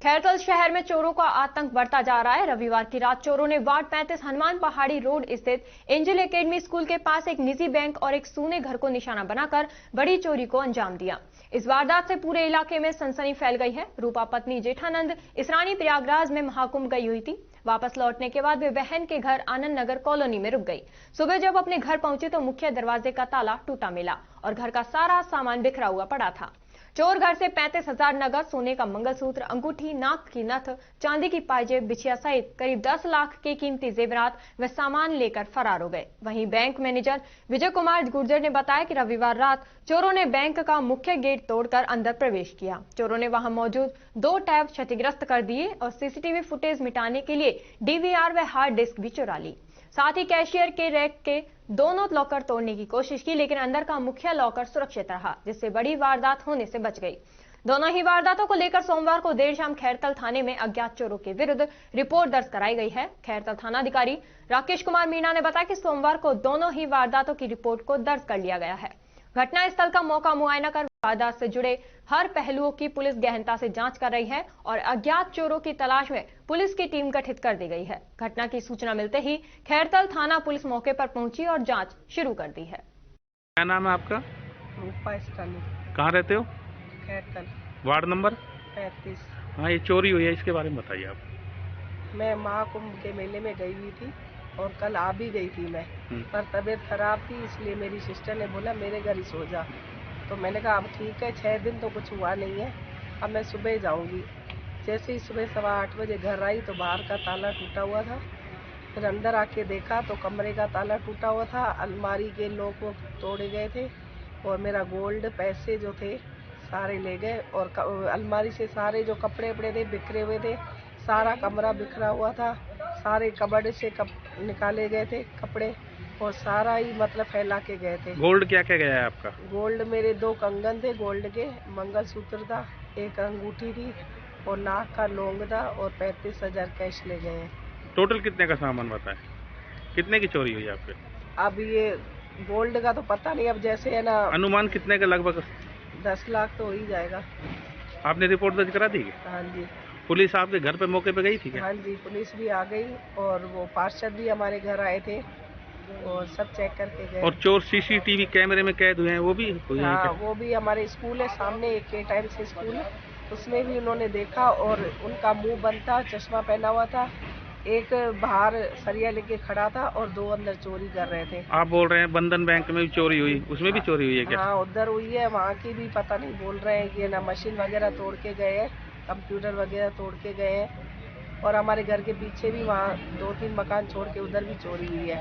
खैरतल शहर में चोरों का आतंक बढ़ता जा रहा है। रविवार की रात चोरों ने वार्ड 35 हनुमान पहाड़ी रोड स्थित एंजल एकेडमी स्कूल के पास एक निजी बैंक और एक सूने घर को निशाना बनाकर बड़ी चोरी को अंजाम दिया। इस वारदात से पूरे इलाके में सनसनी फैल गई है। रूपा पत्नी जेठानंद इसरानी प्रयागराज में महाकुंभ गई हुई थी। वापस लौटने के बाद वे बहन के घर आनंद नगर कॉलोनी में रुक गई। सुबह जब अपने घर पहुंची तो मुख्य दरवाजे का ताला टूटा मिला और घर का सारा सामान बिखरा हुआ पड़ा था। चोर घर से 35,000 नगद, सोने का मंगलसूत्र, अंगूठी, नाक की नथ, चांदी की पायजेब, बिछिया सहित करीब 10 लाख के कीमती जेवरात व सामान लेकर फरार हो गए। वहीं बैंक मैनेजर विजय कुमार गुर्जर ने बताया कि रविवार रात चोरों ने बैंक का मुख्य गेट तोड़कर अंदर प्रवेश किया। चोरों ने वहां मौजूद 2 टैब क्षतिग्रस्त कर दिए और सीसीटीवी फुटेज मिटाने के लिए डीवीआर व हार्ड डिस्क भी चुरा ली। साथ ही कैशियर के रैक के दोनों लॉकर तोड़ने की कोशिश की, लेकिन अंदर का मुख्य लॉकर सुरक्षित रहा, जिससे बड़ी वारदात होने से बच गई। दोनों ही वारदातों को लेकर सोमवार को देर शाम खैरतल थाने में अज्ञात चोरों के विरुद्ध रिपोर्ट दर्ज कराई गई है। खैरतल थानाधिकारी राकेश कुमार मीणा ने बताया कि सोमवार को दोनों ही वारदातों की रिपोर्ट को दर्ज कर लिया गया है। घटना स्थल का मौका मुआयना कर वारदात से जुड़े हर पहलुओं की पुलिस गहनता से जांच कर रही है और अज्ञात चोरों की तलाश में पुलिस की टीम गठित कर दी गई है। घटना की सूचना मिलते ही खैरतल थाना पुलिस मौके पर पहुंची और जांच शुरू कर दी है। क्या नाम है आपका? रूपा इसरानी। कहाँ रहते हो? Khairthal ward number 35। हाँ, ये चोरी हुई है, इसके बारे में बताइए आप। मैं महाकुंभ के मेले में गई हुई थी और कल आ भी गई थी मैं, पर तबीयत खराब थी, इसलिए मेरी सिस्टर ने बोला मेरे घर ही सो जा। तो मैंने कहा अब ठीक है, 6 दिन तो कुछ हुआ नहीं है, अब मैं सुबह जाऊंगी। जैसे ही सुबह 7:15 बजे घर आई तो बाहर का ताला टूटा हुआ था। फिर अंदर आके देखा तो कमरे का ताला टूटा हुआ था, अलमारी के लॉक वो तोड़े गए थे और मेरा गोल्ड, पैसे जो थे सारे ले गए और अलमारी से सारे जो कपड़े वपड़े थे बिखरे हुए थे, सारा कमरा बिखरा हुआ था, सारे कबर्ड से निकाले गए थे कपड़े और सारा ही मतलब फैला के गए थे। गोल्ड क्या क्या गया है आपका? गोल्ड मेरे 2 कंगन थे गोल्ड के, मंगलसूत्र था, एक अंगूठी थी और नाक का लौंग था और 35,000 कैश ले गए हैं। टोटल कितने का सामान बताएं? कितने की चोरी हुई आपके? अब ये गोल्ड का तो पता नहीं, अब जैसे है ना, अनुमान कितने का लगभग? 10 लाख तो हो ही जाएगा। आपने रिपोर्ट दर्ज करा दी? हाँ जी। पुलिस आपके घर पे मौके पे गई थी क्या? हाँ जी, पुलिस भी आ गई और वो पार्षद भी हमारे घर आए थे और सब चेक करके गए। और चोर सीसीटीवी कैमरे में कैद हुए हैं, वो भी हुए हैं हाँ क्या? वो भी हमारे स्कूल है सामने, एक के टाइम से स्कूल है, उसमें भी उन्होंने देखा और उनका मुंह बंद था, चश्मा पहना हुआ था, एक बाहर सरिया लेके खड़ा था और 2 अंदर चोरी कर रहे थे। आप बोल रहे हैं बंधन बैंक में भी चोरी हुई, उसमें भी चोरी हुई है क्या? हाँ उधर हुई है, वहाँ की भी पता नहीं, बोल रहे हैं कि ना मशीन वगैरह तोड़ के गए हैं, कंप्यूटर वगैरह तोड़ के गए हैं और हमारे घर के पीछे भी वहाँ 2-3 मकान छोड़ के उधर भी चोरी हुई है।